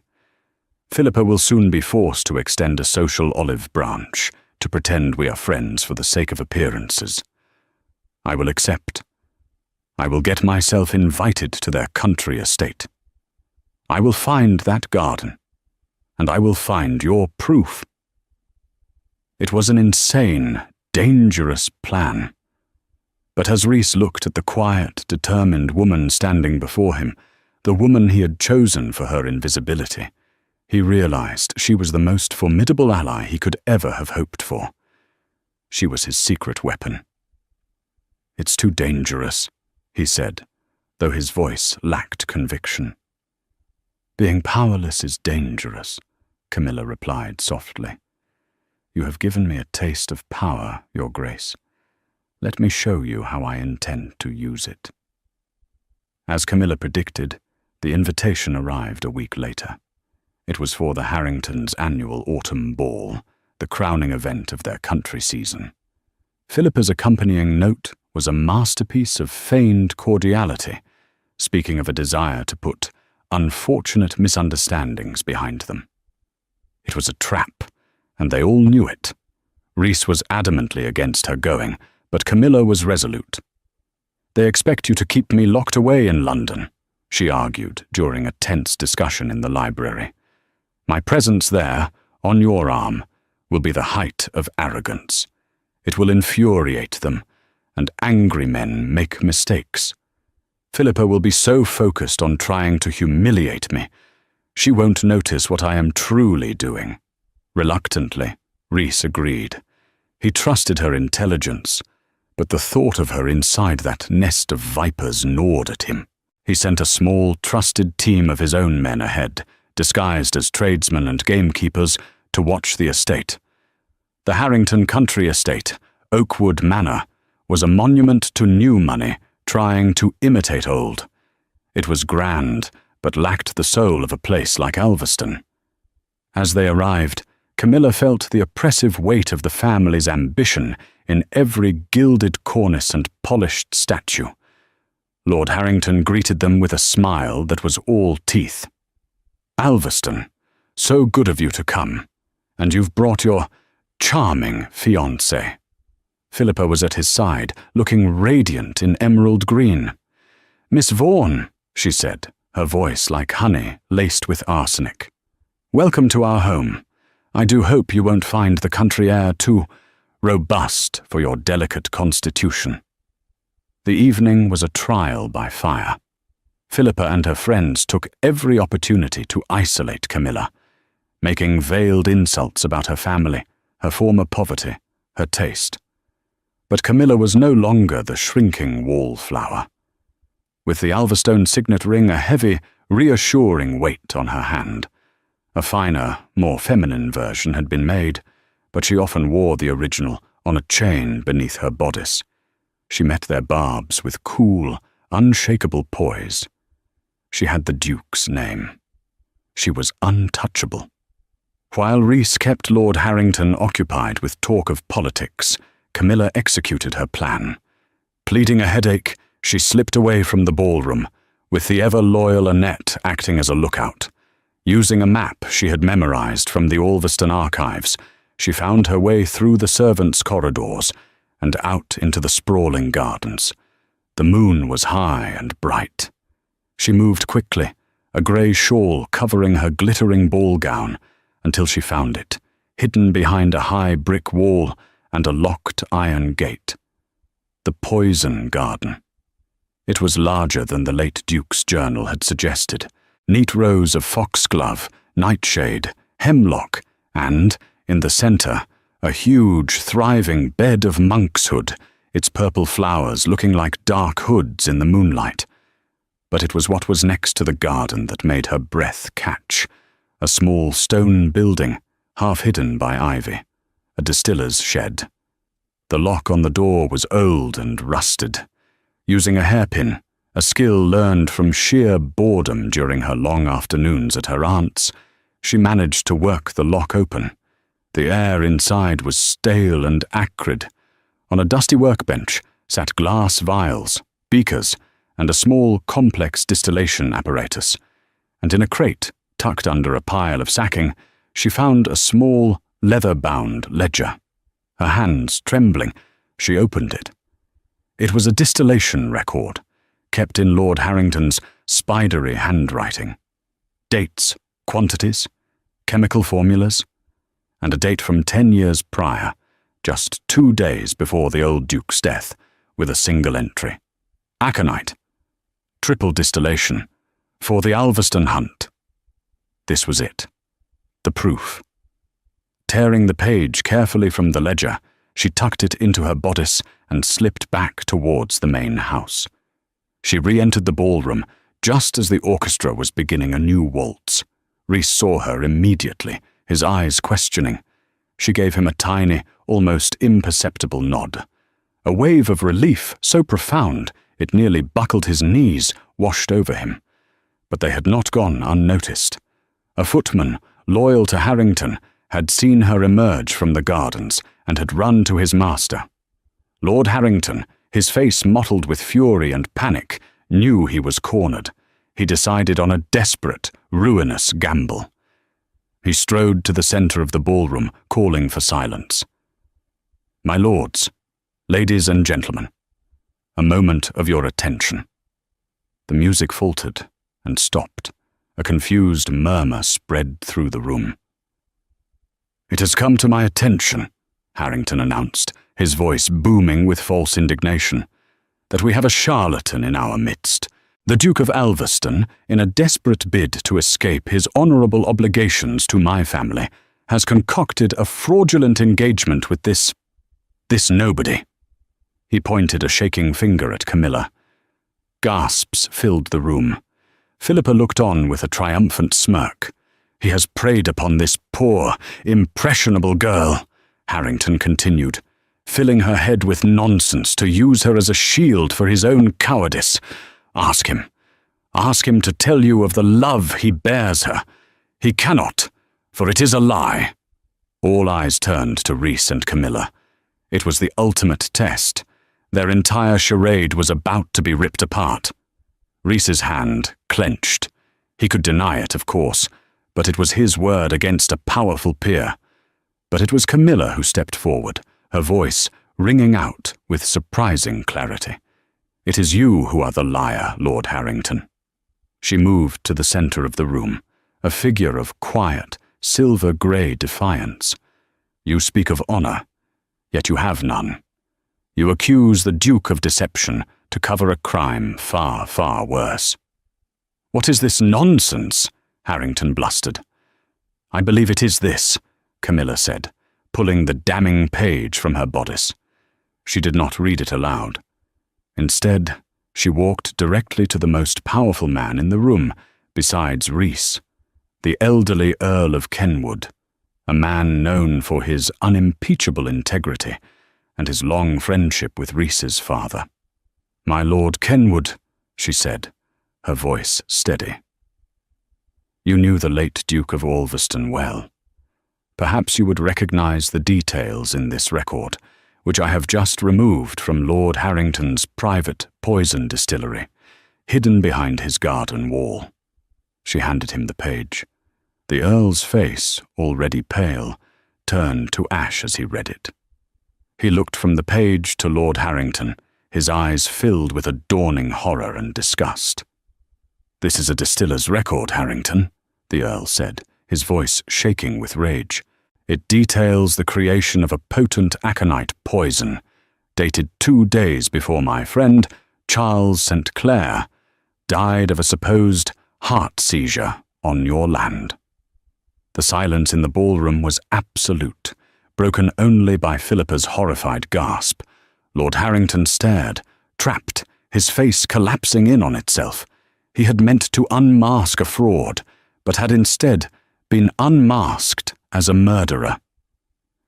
"Philippa will soon be forced to extend a social olive branch, to pretend we are friends for the sake of appearances. I will accept. I will get myself invited to their country estate. I will find that garden, and I will find your proof." It was an insane, dangerous plan. But as Rhys looked at the quiet, determined woman standing before him, the woman he had chosen for her invisibility, He realized she was the most formidable ally he could ever have hoped for. She was his secret weapon. "It's too dangerous," he said, though his voice lacked conviction. "Being powerless is dangerous," Camilla replied softly. "You have given me a taste of power, Your Grace. Let me show you how I intend to use it." As Camilla predicted, the invitation arrived a week later. It was for the Harringtons' annual autumn ball, the crowning event of their country season. Philippa's accompanying note was a masterpiece of feigned cordiality, speaking of a desire to put unfortunate misunderstandings behind them. It was a trap, and they all knew it. Rhys was adamantly against her going, but Camilla was resolute. "They expect you to keep me locked away in London," she argued during a tense discussion in the library. "My presence there, on your arm, will be the height of arrogance. It will infuriate them, and angry men make mistakes. Philippa will be so focused on trying to humiliate me, she won't notice what I am truly doing." Reluctantly, Rhys agreed. He trusted her intelligence, but the thought of her inside that nest of vipers gnawed at him. He sent a small, trusted team of his own men ahead, disguised as tradesmen and gamekeepers, to watch the estate. The Harrington country estate, Oakwood Manor, was a monument to new money trying to imitate old. It was grand, but lacked the soul of a place like Alveston. As they arrived, Camilla felt the oppressive weight of the family's ambition in every gilded cornice and polished statue. Lord Harrington greeted them with a smile that was all teeth. "Alveston, so good of you to come, and you've brought your charming fiancé." Philippa was at his side, looking radiant in emerald green. "Miss Vaughan," she said, her voice like honey laced with arsenic. "Welcome to our home. I do hope you won't find the country air too robust for your delicate constitution." The evening was a trial by fire. Philippa and her friends took every opportunity to isolate Camilla, making veiled insults about her family, her former poverty, her taste. But Camilla was no longer the shrinking wallflower. With the Alverstone signet ring a heavy, reassuring weight on her hand. A finer, more feminine version had been made, but she often wore the original on a chain beneath her bodice. She met their barbs with cool, unshakable poise. She had the Duke's name. She was untouchable. While Rhys kept Lord Harrington occupied with talk of politics, Camilla executed her plan. Pleading a headache, she slipped away from the ballroom, with the ever-loyal Annette acting as a lookout. Using a map she had memorized from the Alveston archives, she found her way through the servants' corridors and out into the sprawling gardens. The moon was high and bright. She moved quickly, a grey shawl covering her glittering ball gown, until she found it, hidden behind a high brick wall and a locked iron gate. The Poison Garden. It was larger than the late Duke's journal had suggested. Neat rows of foxglove, nightshade, hemlock, and, in the centre, a huge, thriving bed of monkshood, its purple flowers looking like dark hoods in the moonlight. But it was what was next to the garden that made her breath catch. A small stone building, half hidden by ivy. A distiller's shed. The lock on the door was old and rusted. Using a hairpin, a skill learned from sheer boredom during her long afternoons at her aunt's, she managed to work the lock open. The air inside was stale and acrid. On a dusty workbench sat glass vials, beakers, and a small, complex distillation apparatus. And in a crate, tucked under a pile of sacking, she found a small, leather-bound ledger. Her hands trembling, she opened it. It was a distillation record, kept in Lord Harrington's spidery handwriting. Dates, quantities, chemical formulas, and a date from 10 years prior, just 2 days before the old Duke's death, with a single entry. Aconite. Triple distillation. For the Alveston hunt. This was it. The proof. Tearing the page carefully from the ledger, she tucked it into her bodice and slipped back towards the main house. She re-entered the ballroom just as the orchestra was beginning a new waltz. Rhys saw her immediately, his eyes questioning. She gave him a tiny, almost imperceptible nod. A wave of relief so profound it nearly buckled his knees, washed over him. But they had not gone unnoticed. A footman, loyal to Harrington, had seen her emerge from the gardens and had run to his master. Lord Harrington, his face mottled with fury and panic, knew he was cornered. He decided on a desperate, ruinous gamble. He strode to the centre of the ballroom, calling for silence. "My lords, ladies and gentlemen, a moment of your attention." The music faltered and stopped. A confused murmur spread through the room. "It has come to my attention," Harrington announced, his voice booming with false indignation, "that we have a charlatan in our midst. The Duke of Alveston, in a desperate bid to escape his honourable obligations to my family, has concocted a fraudulent engagement with this nobody." He pointed a shaking finger at Camilla. Gasps filled the room. Philippa looked on with a triumphant smirk. "He has preyed upon this poor, impressionable girl," Harrington continued, filling her head with nonsense to use her as a shield for his own cowardice. Ask him to tell you of the love he bears her. He cannot, for it is a lie." All eyes turned to Rhys and Camilla. It was the ultimate test. Their entire charade was about to be ripped apart. Rhys's hand clenched. He could deny it, of course, but it was his word against a powerful peer. But it was Camilla who stepped forward, her voice ringing out with surprising clarity. "It is you who are the liar, Lord Harrington." She moved to the centre of the room, a figure of quiet, silver-grey defiance. "You speak of honour, yet you have none. You accuse the Duke of deception to cover a crime far, far worse." "What is this nonsense?" Harrington blustered. "I believe it is this," Camilla said, pulling the damning page from her bodice. She did not read it aloud. Instead, she walked directly to the most powerful man in the room, besides Rhys, the elderly Earl of Kenwood, a man known for his unimpeachable integrity and his long friendship with Rhys's father. "My Lord Kenwood," she said, her voice steady. "You knew the late Duke of Alveston well. Perhaps you would recognize the details in this record, which I have just removed from Lord Harrington's private poison distillery, hidden behind his garden wall." She handed him the page. The Earl's face, already pale, turned to ash as he read it. He looked from the page to Lord Harrington, his eyes filled with a dawning horror and disgust. "This is a distiller's record, Harrington," the Earl said, his voice shaking with rage. "It details the creation of a potent aconite poison, dated 2 days before my friend, Charles St. Clair, died of a supposed heart seizure on your land." The silence in the ballroom was absolute, broken only by Philippa's horrified gasp. Lord Harrington stared, trapped, his face collapsing in on itself. He had meant to unmask a fraud, but had instead been unmasked as a murderer.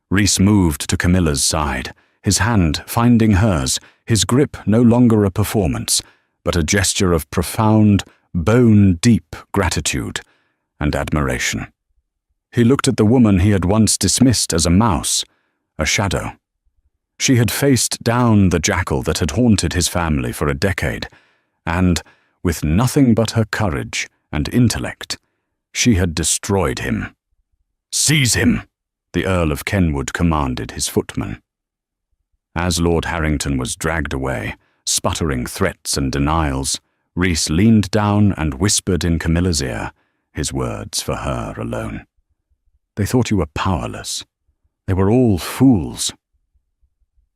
Rhys moved to Camilla's side, his hand finding hers, his grip no longer a performance, but a gesture of profound, bone-deep gratitude and admiration. He looked at the woman he had once dismissed as a mouse, a shadow. She had faced down the jackal that had haunted his family for a decade, and, with nothing but her courage and intellect, she had destroyed him. "Seize him!" the Earl of Kenwood commanded his footman. As Lord Harrington was dragged away, sputtering threats and denials, Rhys leaned down and whispered in Camilla's ear, his words for her alone. "They thought you were powerless. They were all fools."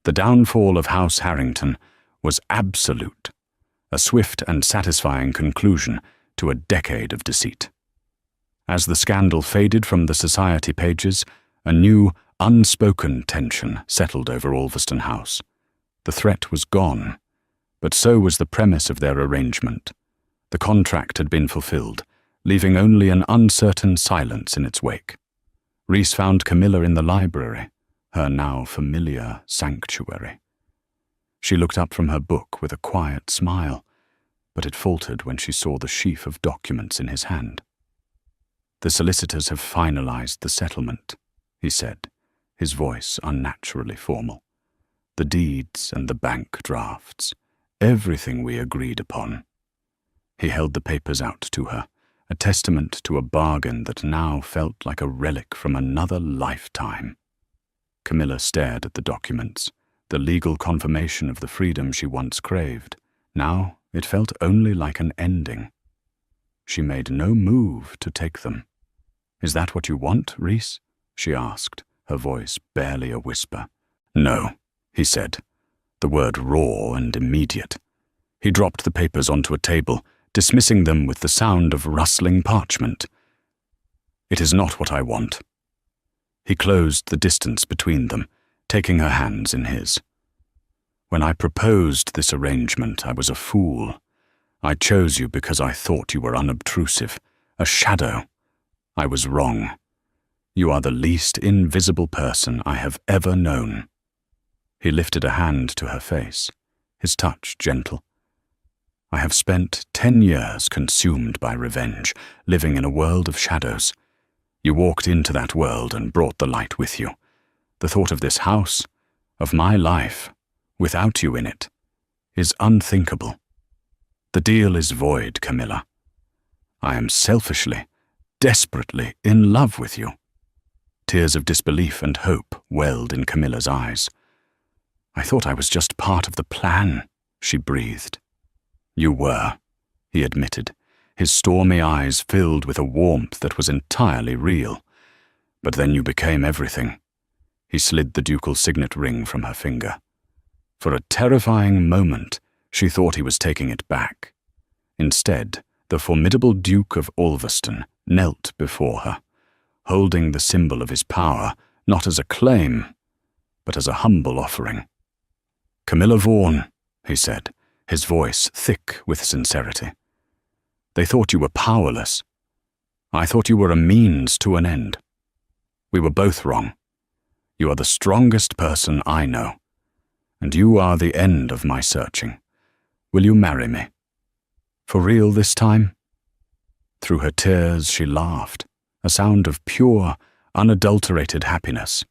The downfall of House Harrington was absolute, a swift and satisfying conclusion to a decade of deceit. As the scandal faded from the society pages, a new, unspoken tension settled over Ulverston House. The threat was gone, but so was the premise of their arrangement. The contract had been fulfilled, leaving only an uncertain silence in its wake. Rhys found Camilla in the library, her now familiar sanctuary. She looked up from her book with a quiet smile, but it faltered when she saw the sheaf of documents in his hand. "The solicitors have finalized the settlement," he said, his voice unnaturally formal. "The deeds and the bank drafts, everything we agreed upon." He held the papers out to her, a testament to a bargain that now felt like a relic from another lifetime. Camilla stared at the documents, the legal confirmation of the freedom she once craved. Now it felt only like an ending. She made no move to take them. "Is that what you want, Rhys?" she asked, her voice barely a whisper. "No," he said, the word raw and immediate. He dropped the papers onto a table, dismissing them with the sound of rustling parchment. "It is not what I want." He closed the distance between them, taking her hands in his. "When I proposed this arrangement, I was a fool. I chose you because I thought you were unobtrusive, a shadow. I was wrong. You are the least invisible person I have ever known." He lifted a hand to her face, his touch gentle. "I have spent 10 years consumed by revenge, living in a world of shadows. You walked into that world and brought the light with you. The thought of this house, of my life, without you in it, is unthinkable. The deal is void, Camilla. I am selfishly, desperately in love with you." Tears of disbelief and hope welled in Camilla's eyes. "I thought I was just part of the plan," she breathed. "You were," he admitted, his stormy eyes filled with a warmth that was entirely real. "But then you became everything." He slid the ducal signet ring from her finger. For a terrifying moment, she thought he was taking it back. Instead, the formidable Duke of Ulverston knelt before her, holding the symbol of his power not as a claim, but as a humble offering. "Camilla Vaughan," he said, his voice thick with sincerity. "They thought you were powerless. I thought you were a means to an end. We were both wrong. You are the strongest person I know, and you are the end of my searching. Will you marry me? For real this time?" Through her tears she laughed, a sound of pure, unadulterated happiness.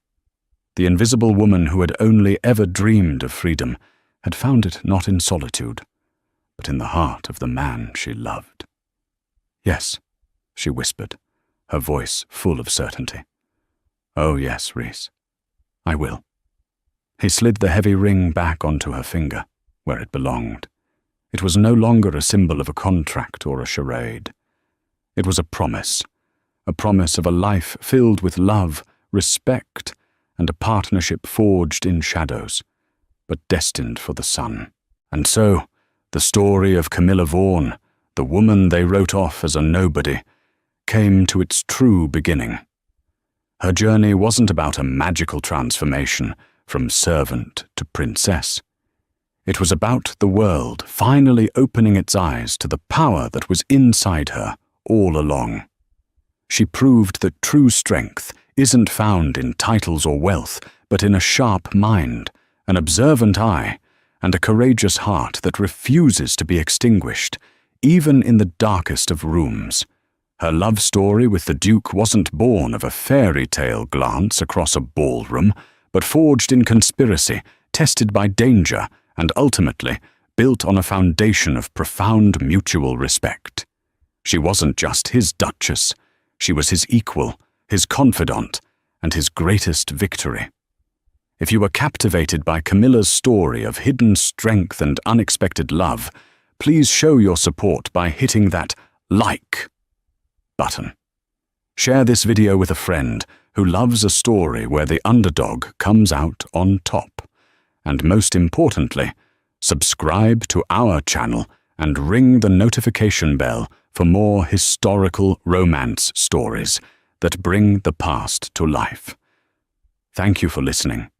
The invisible woman who had only ever dreamed of freedom had found it not in solitude, but in the heart of the man she loved. "Yes," she whispered, her voice full of certainty. "Oh yes, Rhys, I will." He slid the heavy ring back onto her finger, where it belonged. It was no longer a symbol of a contract or a charade. It was a promise of a life filled with love, respect, and a partnership forged in shadows, but destined for the sun. And so, the story of Camilla Vaughan, the woman they wrote off as a nobody, came to its true beginning. Her journey wasn't about a magical transformation from servant to princess. It was about the world finally opening its eyes to the power that was inside her all along. She proved that true strength isn't found in titles or wealth, but in a sharp mind, an observant eye, and a courageous heart that refuses to be extinguished, even in the darkest of rooms. Her love story with the Duke wasn't born of a fairy tale glance across a ballroom, but forged in conspiracy, tested by danger, and ultimately built on a foundation of profound mutual respect. She wasn't just his duchess, she was his equal, his confidant, and his greatest victory. If you were captivated by Camilla's story of hidden strength and unexpected love, please show your support by hitting that like button. Share this video with a friend who loves a story where the underdog comes out on top. And most importantly, subscribe to our channel and ring the notification bell for more historical romance stories that bring the past to life. Thank you for listening.